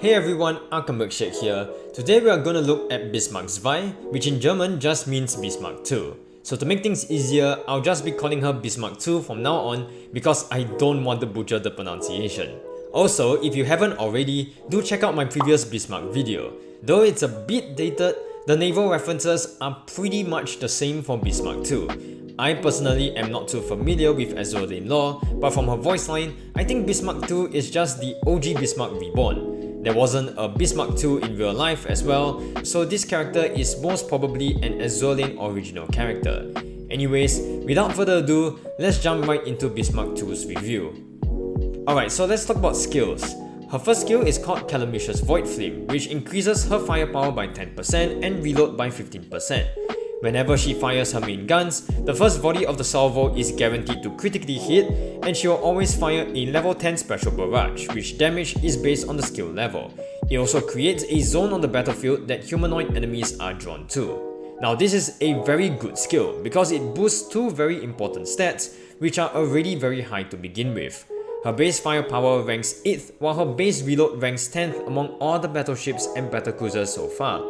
Hey everyone, Milkshake here. Today we are gonna look at Bismarck Zwei, which in German just means Bismarck Two. So to make things easier, I'll just be calling her Bismarck 2 from now on because I don't want to butcher the pronunciation. Also, if you haven't already, do check out my previous Bismarck video. Though it's a bit dated, the naval references are pretty much the same for Bismarck 2. I personally am not too familiar with Azur Lane lore, but from her voice line, I think Bismarck 2 is just the OG Bismarck reborn. There wasn't a Bismarck 2 in real life as well, so this character is most probably an Azur Lane original character. Anyways, without further ado, let's jump right into Bismarck 2's review. Alright, so let's talk about skills. Her first skill is called Calamicious Void Flame, which increases her firepower by 10% and reload by 15%. Whenever she fires her main guns, the first volley of the salvo is guaranteed to critically hit, and she will always fire a level 10 special barrage, which damage is based on the skill level. It also creates a zone on the battlefield that humanoid enemies are drawn to. Now this is a very good skill because it boosts two very important stats which are already very high to begin with. Her base firepower ranks 8th while her base reload ranks 10th among all the battleships and battlecruisers so far.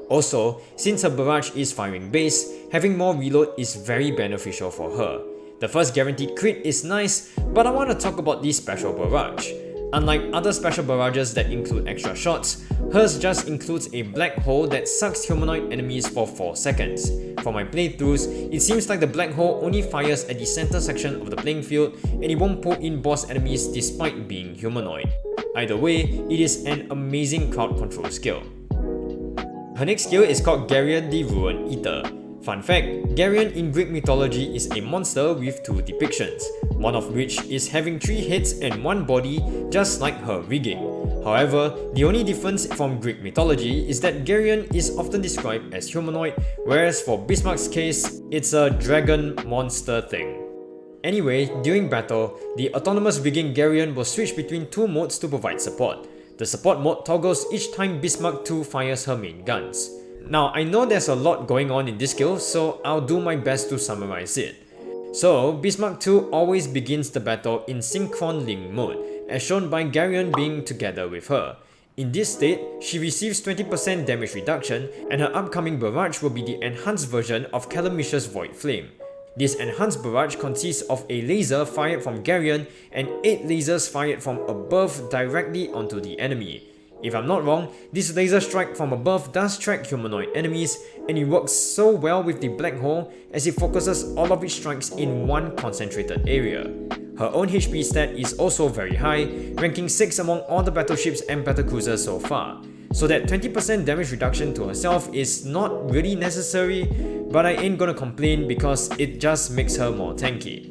Also, since her barrage is firing base, having more reload is very beneficial for her. The first guaranteed crit is nice, but I want to talk about this special barrage. Unlike other special barrages that include extra shots, hers just includes a black hole that sucks humanoid enemies for 4 seconds. For my playthroughs, it seems like the black hole only fires at the center section of the playing field and it won't pull in boss enemies despite being humanoid. Either way, it is an amazing crowd control skill. Her next skill is called Geryon the Ruin Eater. Fun fact, Geryon in Greek mythology is a monster with 2 depictions, one of which is having 3 heads and 1 body just like her rigging. However, the only difference from Greek mythology is that Geryon is often described as humanoid, whereas for Bismarck's case, it's a dragon monster thing. Anyway, during battle, the autonomous rigging Geryon will switch between 2 modes to provide support. The support mode toggles each time Bismarck 2 fires her main guns. Now, I know there's a lot going on in this skill, so I'll do my best to summarize it. So, Bismarck 2 always begins the battle in Synchron Link mode, as shown by Geryon being together with her. In this state, she receives 20% damage reduction, and her upcoming barrage will be the enhanced version of Calamicious Void Flame. This enhanced barrage consists of a laser fired from Geryon and 8 lasers fired from above directly onto the enemy. If I'm not wrong, this laser strike from above does track humanoid enemies, and it works so well with the black hole as it focuses all of its strikes in one concentrated area. Her own HP stat is also very high, ranking 6 among all the battleships and battlecruisers so far. So that 20% damage reduction to herself is not really necessary, but I ain't gonna complain because it just makes her more tanky.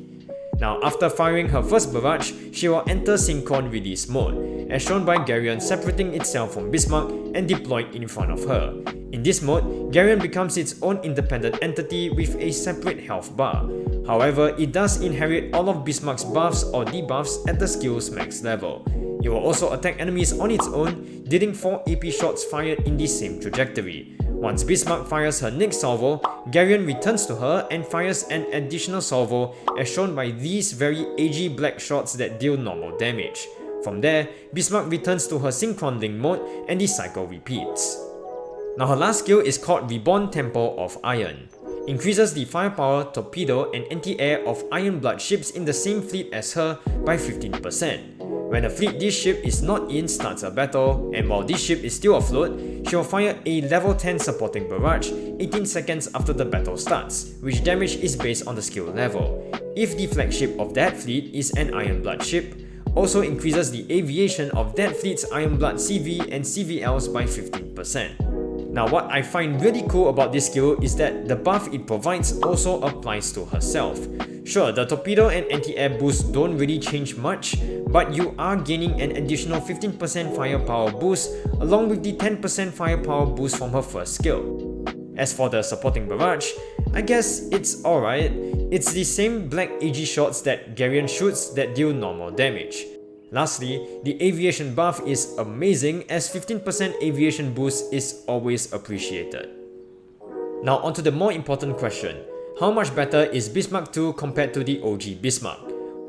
Now after firing her first barrage, she will enter Synchron Release mode, as shown by Geryon separating itself from Bismarck and deployed in front of her. In this mode, Geryon becomes its own independent entity with a separate health bar. However, it does inherit all of Bismarck's buffs or debuffs at the skill's max level. It will also attack enemies on its own, dealing 4 AP shots fired in the same trajectory. Once Bismarck fires her next salvo, Geryon returns to her and fires an additional salvo as shown by these very AG black shots that deal normal damage. From there, Bismarck returns to her Synchron Link mode and the cycle repeats. Now her last skill is called Reborn Temple of Iron. Increases the firepower, torpedo and anti-air of Iron Blood ships in the same fleet as her by 15%. When a fleet this ship is not in starts a battle, and while this ship is still afloat, she will fire a level 10 supporting barrage 18 seconds after the battle starts, which damage is based on the skill level. If the flagship of that fleet is an Iron Blood ship, also increases the aviation of that fleet's Iron Blood CV and CVLs by 15%. Now what I find really cool about this skill is that the buff it provides also applies to herself. Sure, the torpedo and anti-air boosts don't really change much, but you are gaining an additional 15% firepower boost along with the 10% firepower boost from her first skill. As for the supporting barrage, I guess it's alright. It's the same black AG shots that Geryon shoots that deal normal damage. Lastly, the aviation buff is amazing as 15% aviation boost is always appreciated. Now onto the more important question. How much better is Bismarck 2 compared to the OG Bismarck?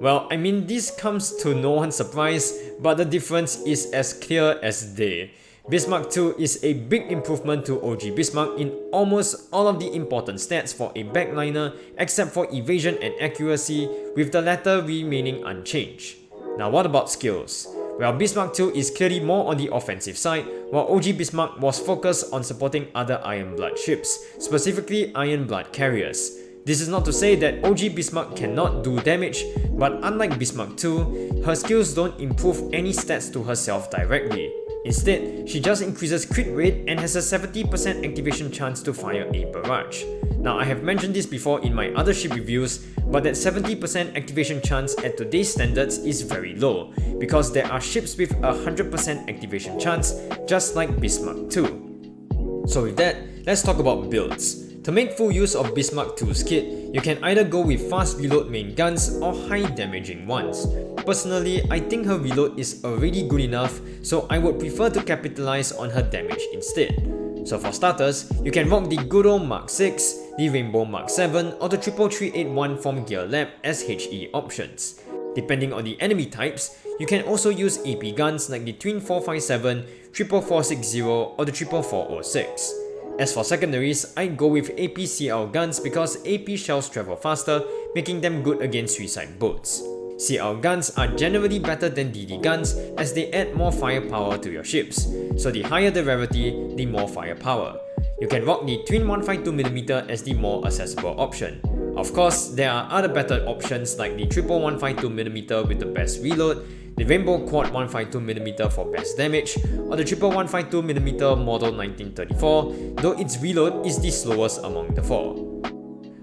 Well, I mean, this comes to no one's surprise, but the difference is as clear as day. Bismarck II is a big improvement to OG Bismarck in almost all of the important stats for a backliner except for evasion and accuracy, with the latter remaining unchanged. Now what about skills? Well, Bismarck II is clearly more on the offensive side, while OG Bismarck was focused on supporting other Iron Blood ships, specifically Iron Blood carriers. This is not to say that OG Bismarck cannot do damage, but unlike Bismarck II, her skills don't improve any stats to herself directly. Instead, she just increases crit rate and has a 70% activation chance to fire a barrage. Now, I have mentioned this before in my other ship reviews, but that 70% activation chance at today's standards is very low, because there are ships with a 100% activation chance, just like Bismarck II. So with that, let's talk about builds. To make full use of Bismarck II's kit, you can either go with fast reload main guns or high damaging ones. Personally, I think her reload is already good enough, so I would prefer to capitalize on her damage instead. So for starters, you can rock the good old Mark 6, the Rainbow Mark 7 or the 33381 from Gear Lab as HE options. Depending on the enemy types, you can also use AP guns like the Twin 457, 44460 or the 44406. As for secondaries, I go with AP CL guns because AP shells travel faster, making them good against suicide boats. CL guns are generally better than DD guns as they add more firepower to your ships, so the higher the rarity, the more firepower. You can rock the Twin 152mm as the more accessible option. Of course, there are other better options like the 152mm with the best reload, the Rainbow Quad 152mm for best damage, or the 152mm Model 1934, though its reload is the slowest among the four.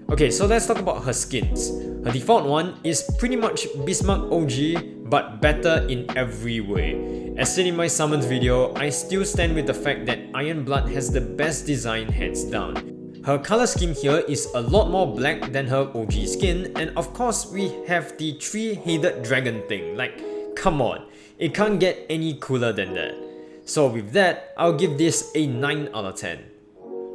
Okay, so let's talk about her skins. Her default one is pretty much Bismarck OG, but better in every way. As seen in my summons video, I still stand with the fact that Iron Blood has the best design hands down. Her color scheme here is a lot more black than her OG skin, and of course we have the three-headed dragon thing, like come on, it can't get any cooler than that. So with that, I'll give this a 9 out of 10.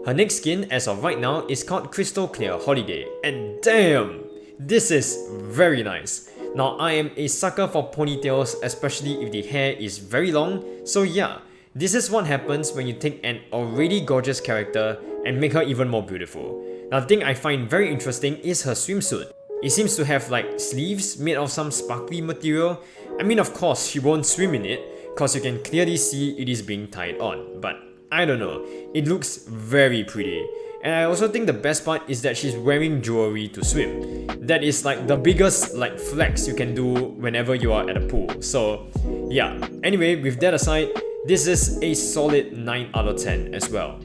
Her next skin as of right now is called Crystal Clear Holiday, and damn! This is very nice. Now I am a sucker for ponytails, especially if the hair is very long, so yeah, this is what happens when you take an already gorgeous character and make her even more beautiful. Now the thing I find very interesting is her swimsuit. It seems to have like sleeves made of some sparkly material. I mean, of course she won't swim in it, cause you can clearly see it is being tied on, but I don't know, it looks very pretty. And I also think the best part is that she's wearing jewelry to swim. That is like the biggest like flex you can do whenever you are at a pool. So yeah, anyway, with that aside, this is a solid 9 out of 10 as well.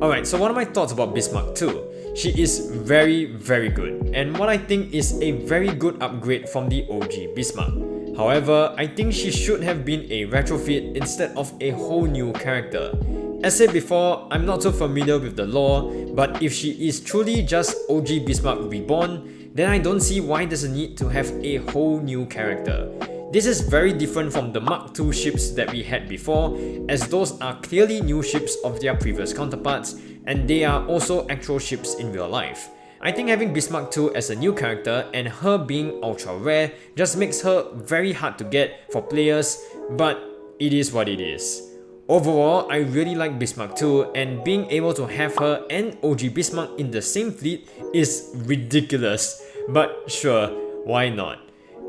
Alright, so what are my thoughts about Bismarck II? She is very good, and what I think is a very good upgrade from the OG Bismarck. However, I think she should have been a retrofit instead of a whole new character. As said before, I'm not so familiar with the lore, but if she is truly just OG Bismarck reborn, then I don't see why there's a need to have a whole new character. This is very different from the Mark II ships that we had before, as those are clearly new ships of their previous counterparts, and they are also actual ships in real life. I think having Bismarck II as a new character and her being ultra rare just makes her very hard to get for players, but it is what it is. Overall, I really like Bismarck II, and being able to have her and OG Bismarck in the same fleet is ridiculous, but sure, why not?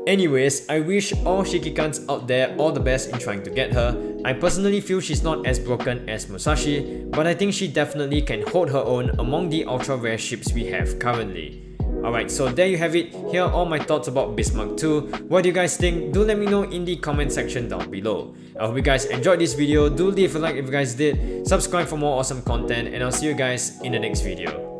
Anyways, I wish all Shikigans out there all the best in trying to get her. I personally feel she's not as broken as Musashi, but I think she definitely can hold her own among the ultra rare ships we have currently. Alright, so there you have it. Here are all my thoughts about Bismarck II. What do you guys think? Do let me know in the comment section down below. I hope you guys enjoyed this video. Do leave a like if you guys did. Subscribe for more awesome content, and I'll see you guys in the next video.